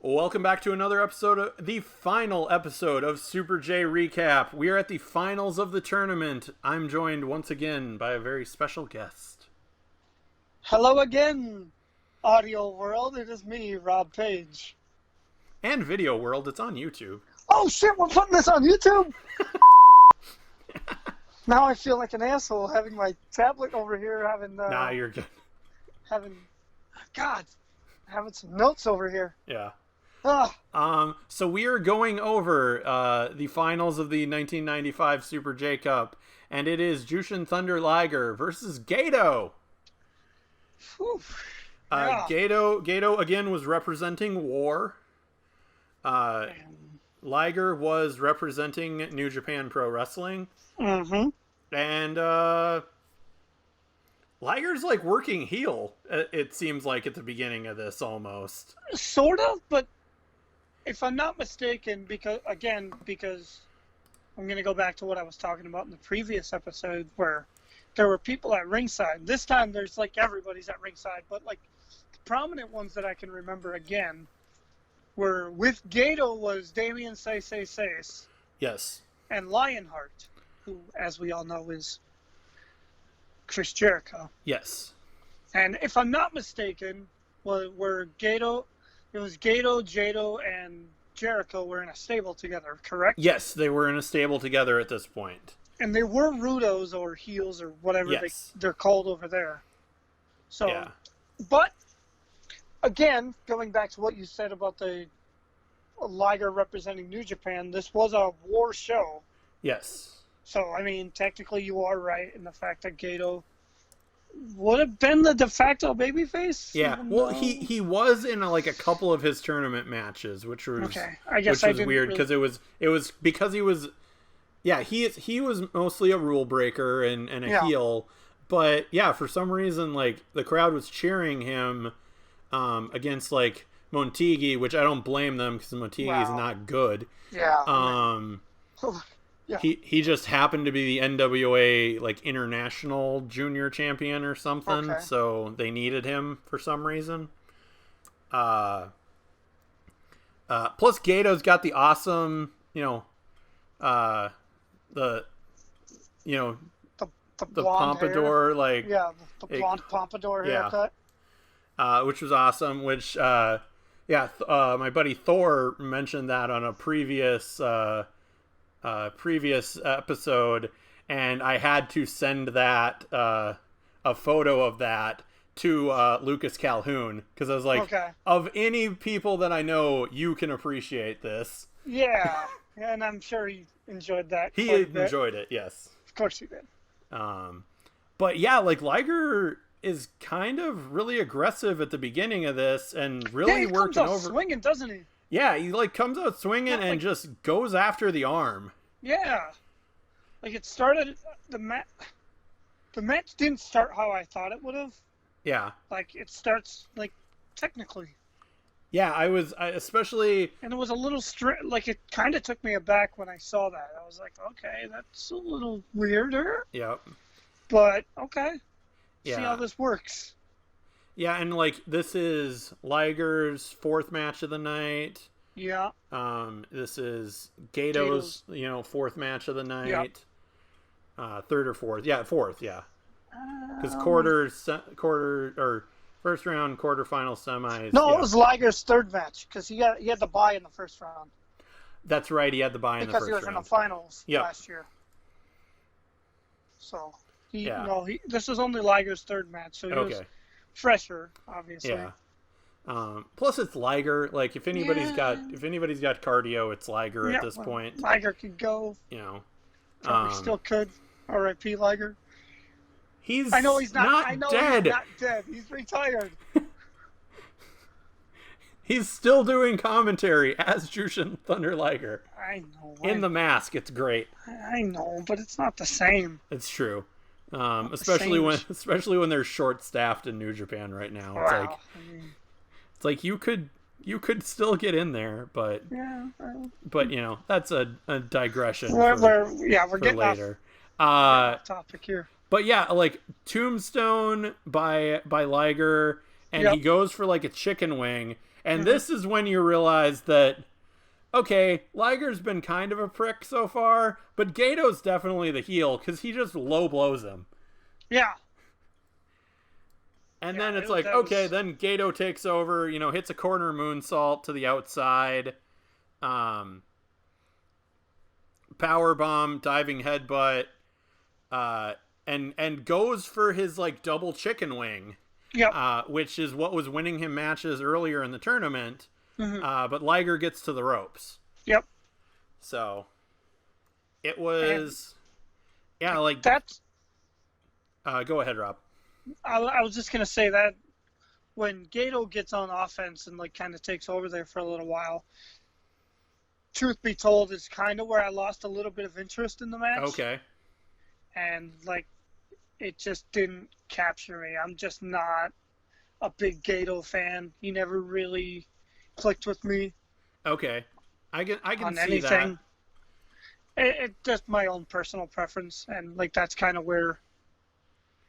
Welcome back to another episode of the final episode of Super J Recap. We are at the finals of the tournament. I'm joined once again by a very special guest. Hello again, audio world. It is me, Rob Page. And video world, it's on YouTube. Oh shit, we're putting this on YouTube? Now I feel like an asshole having my tablet over here, Nah, you're good. having some notes over here. Yeah. Ah, So we are going over the finals of the 1995 Super J Cup, and it is Jushin Thunder Liger versus Gedo. whew. Yeah. Gedo again was representing War. Liger was representing New Japan Pro Wrestling. Mm-hmm. And Liger's like working heel, it seems like at the beginning of this almost. Sort of, but if I'm not mistaken, because I'm going to go back to what I was talking about in the previous episode where there were people at ringside. This time there's like everybody's at ringside, but like the prominent ones that I can remember again were with Gedo was Damien Say Yes. and Lionheart, who, as we all know, is Chris Jericho. Yes. And if I'm not mistaken, were Gedo, Jado, and Jericho were in a stable together, correct? Yes, they were in a stable together at this point. And they were Rudos or heels or whatever Yes. they're called over there. So, Yeah. But, again, going back to what you said about the Liger representing New Japan, this was a war show. Yes. So, I mean, technically you are right in the fact that Gedo would have been the de facto babyface. Yeah. even Well, though- he was in like a couple of his tournament matches, which was Okay. I guess I which was didn't weird really- because it was because he was he was mostly a rule breaker and a Yeah. heel, but yeah, for some reason like the crowd was cheering him against like Montigi, which I don't blame them because Montigi is Wow. not good. Yeah. Yeah. He just happened to be the NWA like international junior champion or something, Okay. so they needed him for some reason. Plus Gato's got the awesome, the the the blonde Pompadour hair. like Yeah, the blonde Pompadour yeah. haircut. Which was awesome. Which my buddy Thor mentioned that on a previous episode, and I had to send that a photo of that to Lucas Calhoun because I was like, Okay. of any people that I know, you can appreciate this. Yeah, and I'm sure he enjoyed that. He quite a bit. enjoyed it, yes. Of course he did. But yeah, like Liger is kind of really aggressive at the beginning of this and really He working comes out over. swinging, doesn't he? Yeah, he like comes out swinging Not and like- just goes after the arm. Yeah. Like it started the match. The match didn't start how I thought it would have. Yeah. Like it starts like technically, Yeah, I especially and it was a little like it kind of took me aback when I saw that. I was like, okay, that's a little weirder, yeah. but okay. See Yeah. how this works. Yeah, and like this is Liger's fourth match of the night. Yeah. This is Gato's, fourth match of the night. Third or fourth. Yeah, fourth, yeah. Because quarter or first round, quarterfinal, semis. No, yeah. it was Liger's third match because he had the bye in the first round That's right, he had the bye in the because first he was round. in the finals Yep. last year. So Yeah. this was only Liger's third match, so he was Okay. fresher, obviously. Yeah. Plus it's Liger. Like if anybody's got cardio, it's Liger at Yeah, this well, point. Liger could go. Probably still could. R.I.P. Liger. He's I know he's not. I know dead. he's not dead. He's retired. He's still doing commentary as Jushin Thunder Liger I know. in the mask. It's great. I know, but it's not the same. It's true. Especially same. when they're short staffed in New Japan right now. Wow. It's like you could still get in there, but that's a digression We're for getting later. off topic here. But yeah, like Tombstone by Liger, and Yep. he goes for like a chicken wing, And this is when you realize that, okay, Liger's been kind of a prick so far, but Gedo's definitely the heel because he just low blows him. Yeah. And then it's like, okay, then Gedo takes over, hits a corner moonsault to the outside. Power bomb, diving headbutt, and goes for his like double chicken wing. Yep. Which is what was winning him matches earlier in the tournament. Mm-hmm. But Liger gets to the ropes. Yep. So it was, that's. Go ahead, Rob. I was just gonna say that when Gedo gets on offense and like kind of takes over there for a little while, truth be told, is kind of where I lost a little bit of interest in the match. Okay. And like, it just didn't capture me. I'm just not a big Gedo fan. He never really clicked with me. Okay, I can on see anything. that. It's just my own personal preference, and like that's kind of where,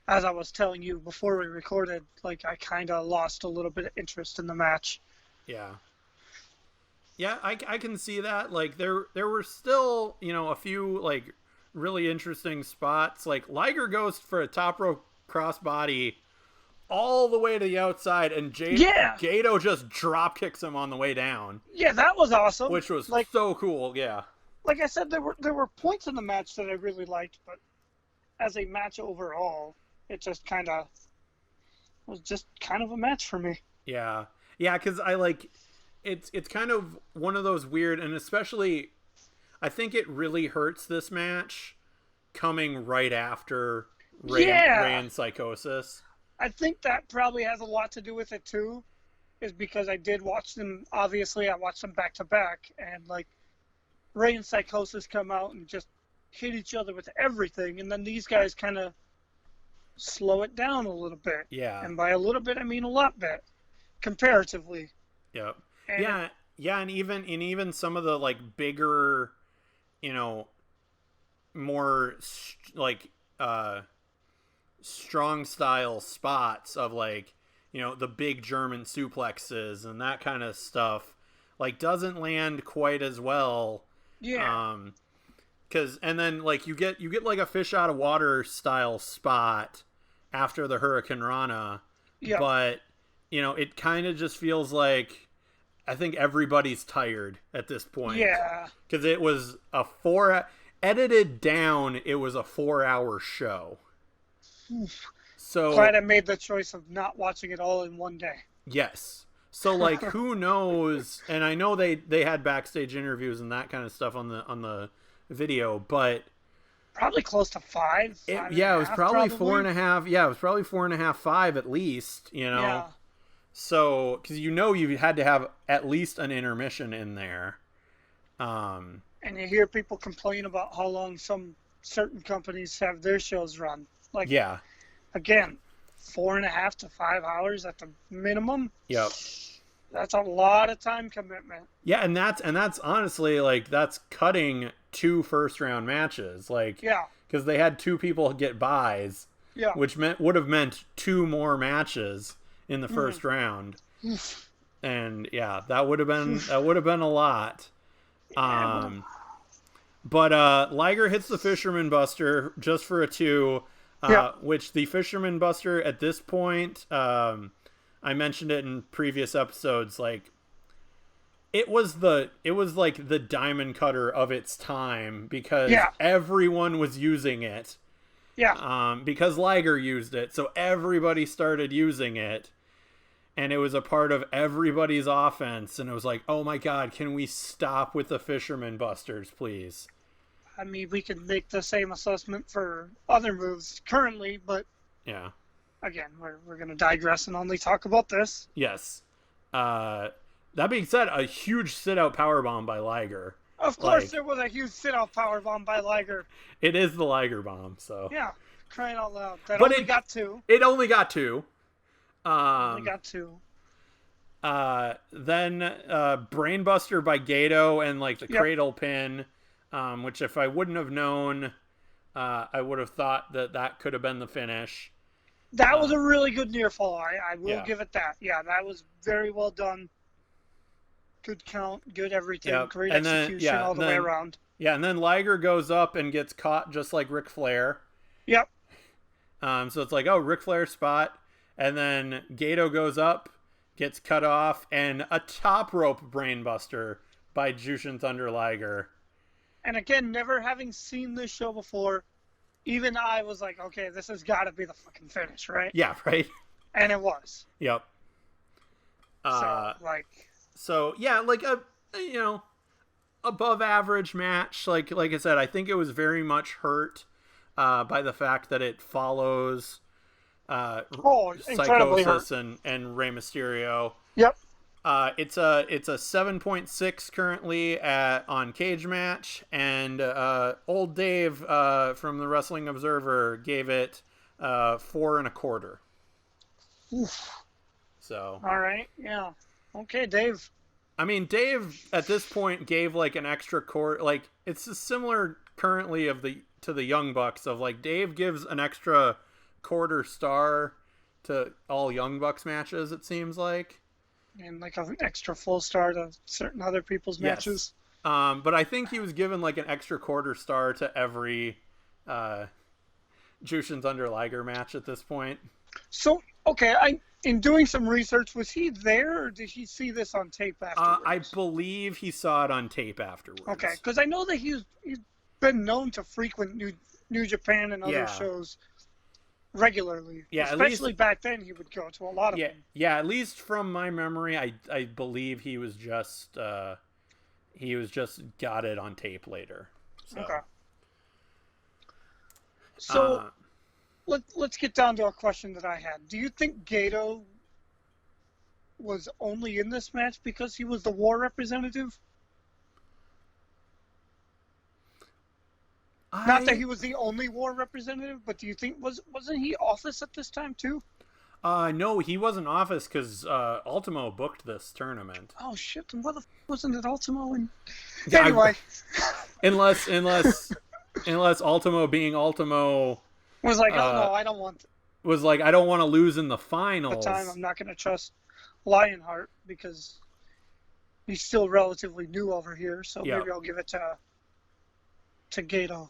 as I was telling you before we recorded, like I kind of lost a little bit of interest in the match. Yeah. Yeah, I can see that. Like there were still, a few like really interesting spots. Like Liger goes for a top rope crossbody all the way to the outside, and Gedo just drop kicks him on the way down. Yeah, that was awesome. Which was like, so cool. Yeah. Like I said, there were points in the match that I really liked, but as a match overall, it just was just kind of a match for me. Yeah, yeah, because I like it's kind of one of those weird, and especially I think it really hurts this match coming right after Ray and Psychosis. I think that probably has a lot to do with it too, is because I did watch them. Obviously, I watched them back to back, and like Ray and Psychosis come out and just hit each other with everything, and then these guys kind of slow it down a little bit. Yeah. And by a little bit, I mean a lot bit, comparatively. Yep. And even some of the like bigger, more like strong style spots of like, the big German suplexes and that kind of stuff, like doesn't land quite as well. Yeah. And then like you get like a fish out of water style spot after the Hurricane Rana, but it kind of just feels like I think everybody's tired at this point. Yeah, because it was edited down. It was a 4-hour show. So glad I made the choice of not watching it all in one day. Yes. So like, who knows? And I know they had backstage interviews and that kind of stuff on the video, but probably close to 5. It was probably 4.5. Yeah, it was probably 4.5, 5 at least. Yeah. So because you had to have at least an intermission in there. And you hear people complain about how long some certain companies have their shows run. Like, yeah. Again, 4.5 to 5 hours at the minimum. Yep. That's a lot of time commitment. Yeah, and that's honestly like that's cutting 2 first-round matches. Like, yeah, because they had 2 people get buys. Yeah. Which would have meant 2 more matches in the first round. And yeah, that would have been a lot. But Liger hits the Fisherman Buster just for a 2. Which the Fisherman Buster at this point, I mentioned it in previous episodes, like it was like the diamond cutter of its time because everyone was using it. Yeah. Because Liger used it, so everybody started using it, and it was a part of everybody's offense, and it was like, oh my god, can we stop with the Fisherman Busters, please? I mean, we can make the same assessment for other moves currently, but yeah. Again, we're going to digress and only talk about this. Yes. That being said, a huge sit-out powerbomb by Liger. Of course there was a huge sit-out powerbomb by Liger. It is the Liger bomb, so. Yeah, crying out loud. But only got 2. It only got 2. Only got 2. Then Brainbuster by Gedo and like the cradle pin, which if I wouldn't have known, I would have thought that could have been the finish. That was a really good near fall. I will give it that. Yeah, that was very well done. good count, good everything, Yep. great And then, execution all the way around. Yeah, and then Liger goes up and gets caught just like Ric Flair. Yep. So it's like, oh, Ric Flair spot. And then Gedo goes up, gets cut off, and a top rope brainbuster by Jushin Thunder Liger. And again, never having seen this show before, even I was like, okay, this has got to be the fucking finish, right? Yeah, right? And it was. Yep. So yeah, like a, above average match. Like I said, I think it was very much hurt by the fact that it follows Psychosis and Rey Mysterio. Yep. It's a 7.6 currently on Cage Match, and old Dave from the Wrestling Observer gave it 4.25. Oof. So. All right. Yeah. Okay, Dave. I mean, Dave at this point gave like an extra quarter. Like it's similar currently to the Young Bucks of like Dave gives an extra quarter star to all Young Bucks matches. It seems like. And like an extra full star to certain other people's matches. But I think he was given like an extra quarter star to every Jushin Thunder Liger match at this point. So, okay, in doing some research, was he there or did he see this on tape afterwards? I believe he saw it on tape afterwards. Okay, because I know that he's been known to frequent New Japan and other shows regularly. Yeah, especially back then, he would go to a lot of them. Yeah, at least from my memory, I believe he was just got it on tape later. So. Okay. So let's get down to a question that I had. Do you think Gedo was only in this match because he was the War representative? Not that he was the only War representative, but do you think wasn't he Office at this time too? No, he wasn't Office because Ultimo booked this tournament. Oh shit! Then what the wasn't it Ultimo? Anyway, unless Ultimo being Ultimo was like, oh no, I don't want. Was like, I don't want to lose in the finals. At the time, I'm not going to trust Lionheart because he's still relatively new over here. So maybe I'll give it to Gedo.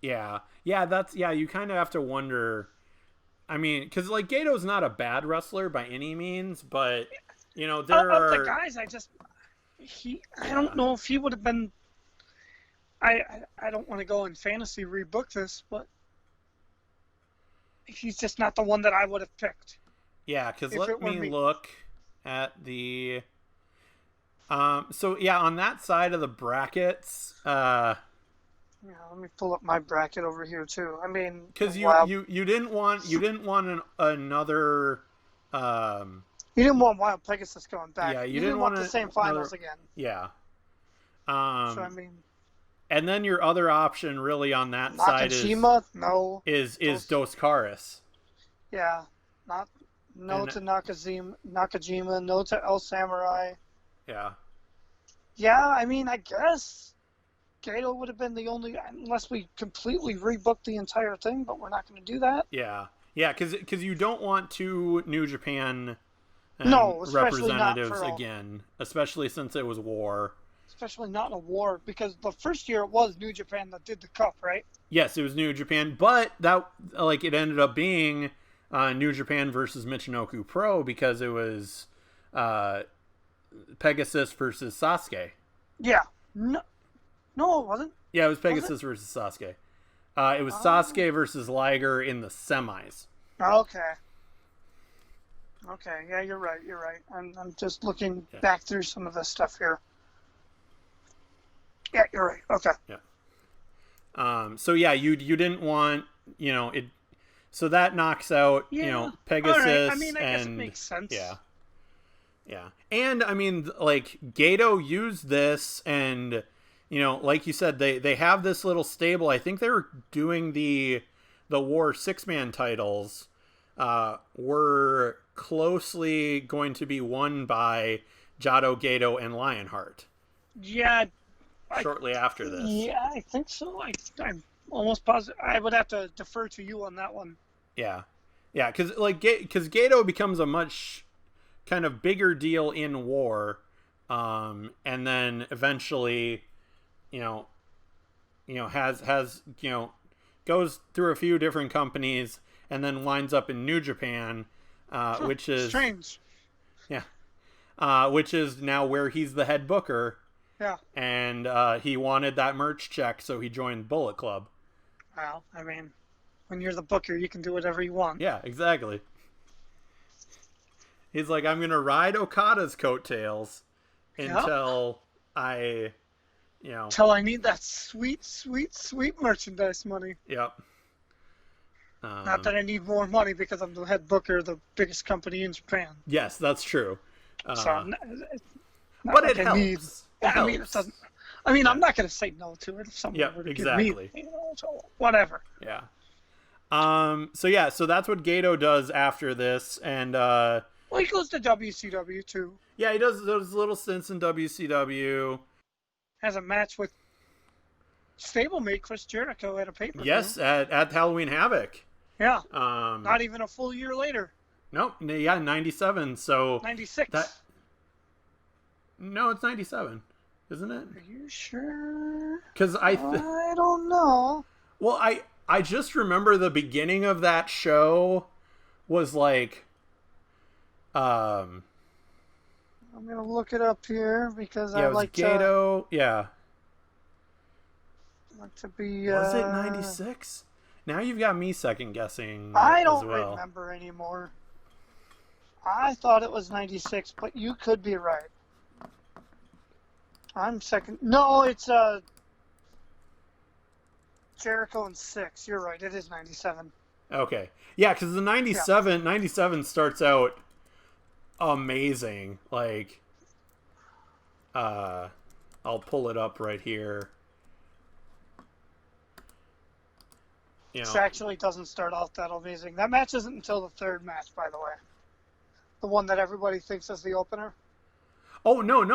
Yeah. You kind of have to wonder. I mean, because like Gato's not a bad wrestler by any means, but there are the guys. I don't know if he would have been. I don't want to go and fantasy rebook this, but he's just not the one that I would have picked. Yeah, because let me look at the. So yeah, on that side of the brackets. Yeah, let me pull up my bracket over here too. I mean, because you didn't want another. You didn't want Wild Pegasus going back. Yeah, you didn't want the same finals again. Yeah. So I mean. And then your other option, really, on that side is Dos Caras. Yeah, to Nakajima, no to El Samurai. Yeah. Yeah, I mean, I guess Gedo would have been the only, unless we completely rebooked the entire thing, but we're not going to do that. Yeah, because you don't want two New Japan representatives again, especially since it was War. Especially not in a War, because the first year it was New Japan that did the cup, right? Yes, it was New Japan, but that it ended up being New Japan versus Michinoku Pro because it was Pegasus versus Sasuke. Yeah. No, it wasn't. Yeah, it was Pegasus versus Sasuke. It was Sasuke versus Liger in the semis. Okay, yeah, you're right. I'm just looking back through some of this stuff here. Yeah, you're right. Okay. Yeah. So yeah, you didn't want it, so that knocks out Pegasus. Right. I mean, I guess it makes sense. Yeah, and I mean, like Gedo used this, and like you said, they have this little stable. I think they were doing the War 6-man titles. Were closely going to be won by Gedo, Gedo, and Lionheart. Yeah. Shortly after this. Yeah, I think so. I'm almost positive. I would have to defer to you on that one. Yeah, because Gedo becomes a much kind of bigger deal in War, and then eventually, has goes through a few different companies and then winds up in New Japan, which is strange. Yeah, which is now where he's the head booker. Yeah, and he wanted that merch check, so he joined Bullet Club. Well, I mean, when you're the booker, you can do whatever you want. Yeah, exactly. He's like, I'm gonna ride Okada's coattails until Till I need that sweet, sweet, sweet merchandise money. Yep. Not that I need more money because I'm the head booker of the biggest company in Japan. Yes, that's true. So, but it helps. It doesn't. I mean, I'm not going to say no to it if someone were to give me, so whatever. Yeah. So that's what Gedo does after this, and well, he goes to WCW too. Yeah, he does those little stints in WCW. Has a match with stablemate Chris Jericho at a pay-per-view. Yes, at Halloween Havoc. Yeah. Not even a full year later. Nope. Yeah, 97. So 96. No, it's 97, isn't it? Are you sure? Because I don't know. Well, I just remember the beginning of that show was like, I'm gonna look it up here because I like Gedo. Yeah. Like to be. Was it 96? Now you've got me second guessing. I don't remember anymore. I thought it was 96, but you could be right. I'm second. No, it's Jericho and 6. You're right. It is 97. Okay. Yeah, because the 97 starts out amazing. Like, I'll pull it up right here. This actually doesn't start out that amazing. That match isn't until the third match, by the way. The one that everybody thinks is the opener. Oh, no.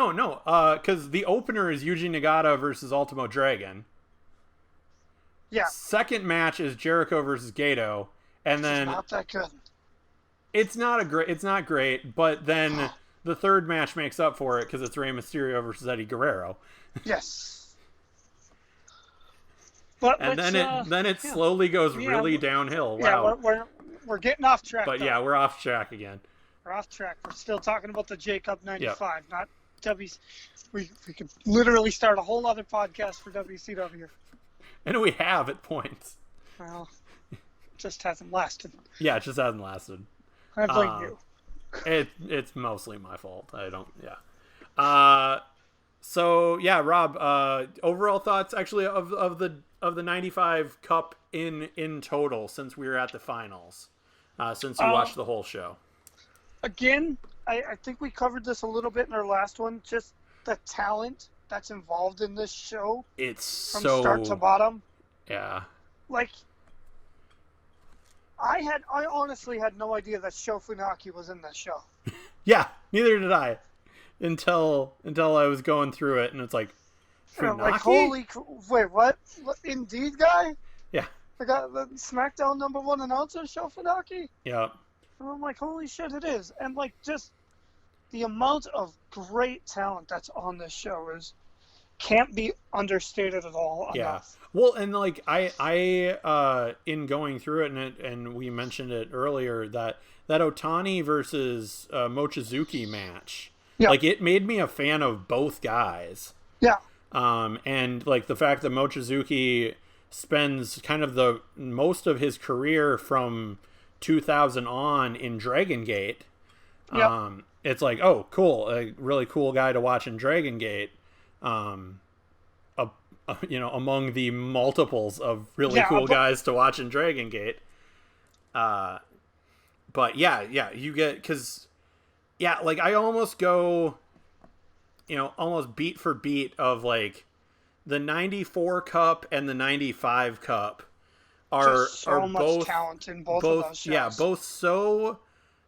Because the opener is Yuji Nagata versus Ultimo Dragon. Yeah. Second match is Jericho versus Gedo. And then... It's not that good. It's not great, but then the third match makes up for it because it's Rey Mysterio versus Eddie Guerrero. Yes. But then it slowly goes really downhill. Wow. Yeah, we're getting off track. But yeah, we're off track again. We're off track. We're still talking about the J Cup 95, not WC. We could literally start a whole other podcast for WCW. And we have at points. Well, it just hasn't lasted. Yeah, it just hasn't lasted. I blame you. It's mostly my fault. I don't. Yeah. So yeah, Rob. Overall thoughts actually of the 95 Cup in total since we were at the finals, since you watched the whole show. Again, I think we covered this a little bit in our last one. Just the talent that's involved in this show. It's from start to bottom. Yeah. Like, I honestly had no idea that Sho Funaki was in this show. Yeah, neither did I. Until I was going through it, and it's like, Funaki? Like, holy, wait, what? Indeed, guy? Yeah. I got the SmackDown #1 announcer, Sho Funaki? Yeah. And I'm like, holy shit, it is. And like, just the amount of great talent that's on this show can't be understated at all. Yeah. Enough. Well, and like I in going through it, and we mentioned it earlier that Otani versus Mochizuki match, like it made me a fan of both guys. Yeah. And like the fact that Mochizuki spends kind of the most of his career from 2000 on in Dragon Gate. It's like, oh, cool, a really cool guy to watch in Dragon Gate. Among the multiples of really cool guys to watch in Dragon Gate. But yeah, you get, because like I almost go, almost beat for beat of like the 94 Cup and the 95 Cup are much both talent in both of those shows. Yeah, both so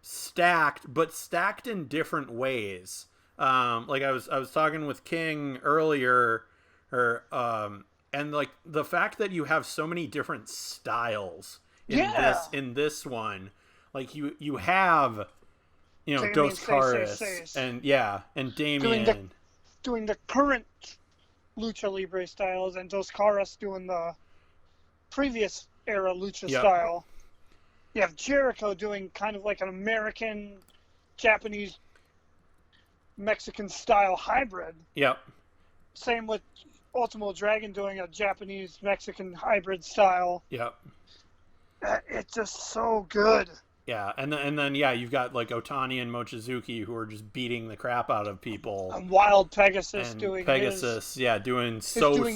stacked, but stacked in different ways. Like I was talking with King earlier, and like the fact that you have so many different styles in this one, like you have you know, Damien Dos Caras and Damien doing the current Lucha Libre styles, and Dos Caras doing the previous era Lucha style. You have Jericho doing kind of like an American, Japanese, Mexican style hybrid. Yep. Same with Ultimo Dragon doing a Japanese Mexican hybrid style. Yep. It's just so good. Yeah, and then you've got like Otani and Mochizuki who are just beating the crap out of people. And Wild Pegasus and doing doing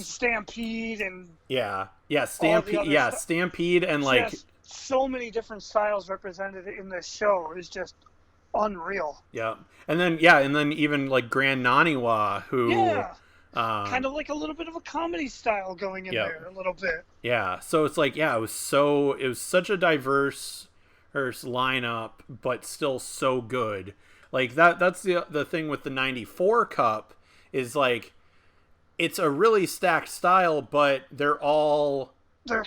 Stampede and Stampede and like just so many different styles represented in this show is just unreal. Yeah, and then even like Grand Naniwa who kind of like a little bit of a comedy style going in there a little bit. Yeah, so it's like it was such a diverse lineup, but still so good. Like that's the thing with the 94 Cup is like it's a really stacked style, but they're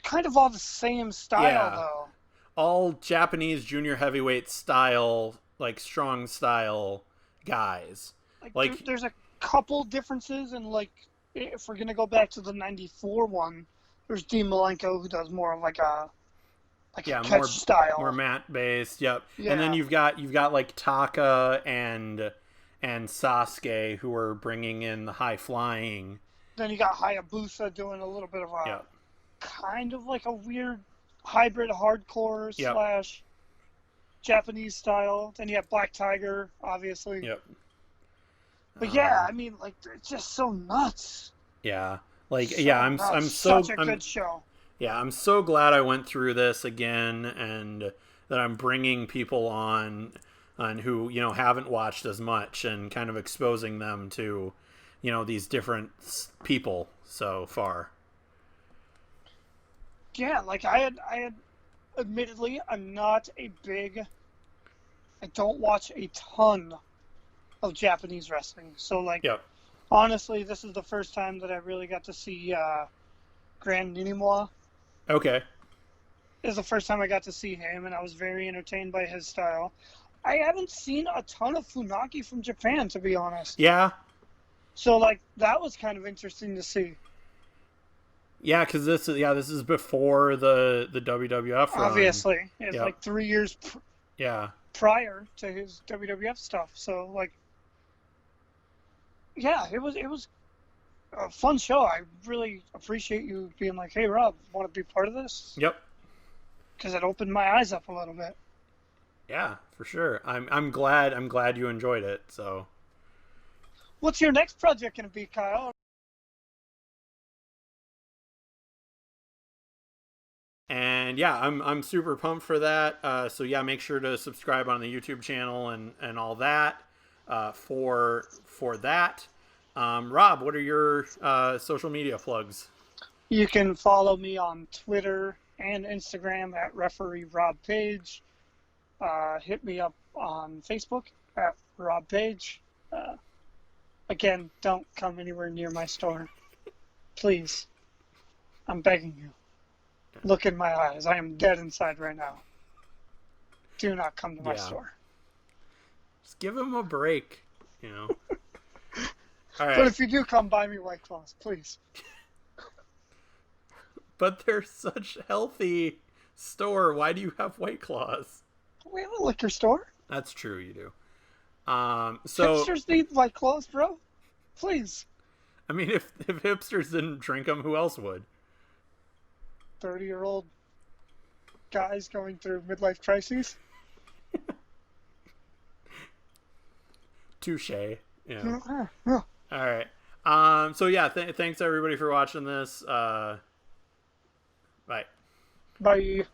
kind of all the same style though. All Japanese junior heavyweight style, like strong style guys. Like there's a couple differences, and like if we're gonna go back to the 94 one, there's Dean Malenko who does more of like a catch style, more mat based. Yep. Yeah. And then you've got like Taka and Sasuke who are bringing in the high flying. Then you got Hayabusa doing a little bit of a kind of like a weird hybrid hardcore slash Japanese style. Then you have Black Tiger, obviously. Yep. But I mean, like it's just so nuts. Yeah. Like I'm so such a good show. Yeah, I'm so glad I went through this again, and that I'm bringing people on who, you know, haven't watched as much, and kind of exposing them to, you know, these different people so far. Yeah, like I had admittedly, I don't watch a ton of Japanese wrestling. So like honestly, this is the first time that I really got to see Grand Ninimwa. Okay. It was the first time I got to see him, and I was very entertained by his style. I haven't seen a ton of Funaki from Japan, to be honest. Yeah. So, like, that was kind of interesting to see. Yeah, because this is before the WWF run. Obviously. It's like 3 years prior to his WWF stuff. So, like, it was a fun show. I really appreciate you being like, "Hey, Rob, want to be part of this?" Yep. Because it opened my eyes up a little bit. Yeah, for sure. I'm glad you enjoyed it. So, what's your next project going to be, Kyle? And I'm super pumped for that. So make sure to subscribe on the YouTube channel and all that for that. Rob, what are your social media plugs? You can follow me on Twitter and Instagram at Referee Rob Page. Hit me up on Facebook at Rob Page. Again, don't come anywhere near my store. Please. I'm begging you. Look in my eyes. I am dead inside right now. Do not come to my store. Just give him a break, you know. All right. But if you do come, buy me White Claws, please. But they're such healthy store. Why do you have White Claws? We have a liquor store. That's true, you do. So hipsters need White Claws, bro. Please. I mean, if hipsters didn't drink them, who else would? 30-year-old guys going through midlife crises. Touche. Yeah. Yeah. All right. Thanks everybody for watching this. Bye. Bye.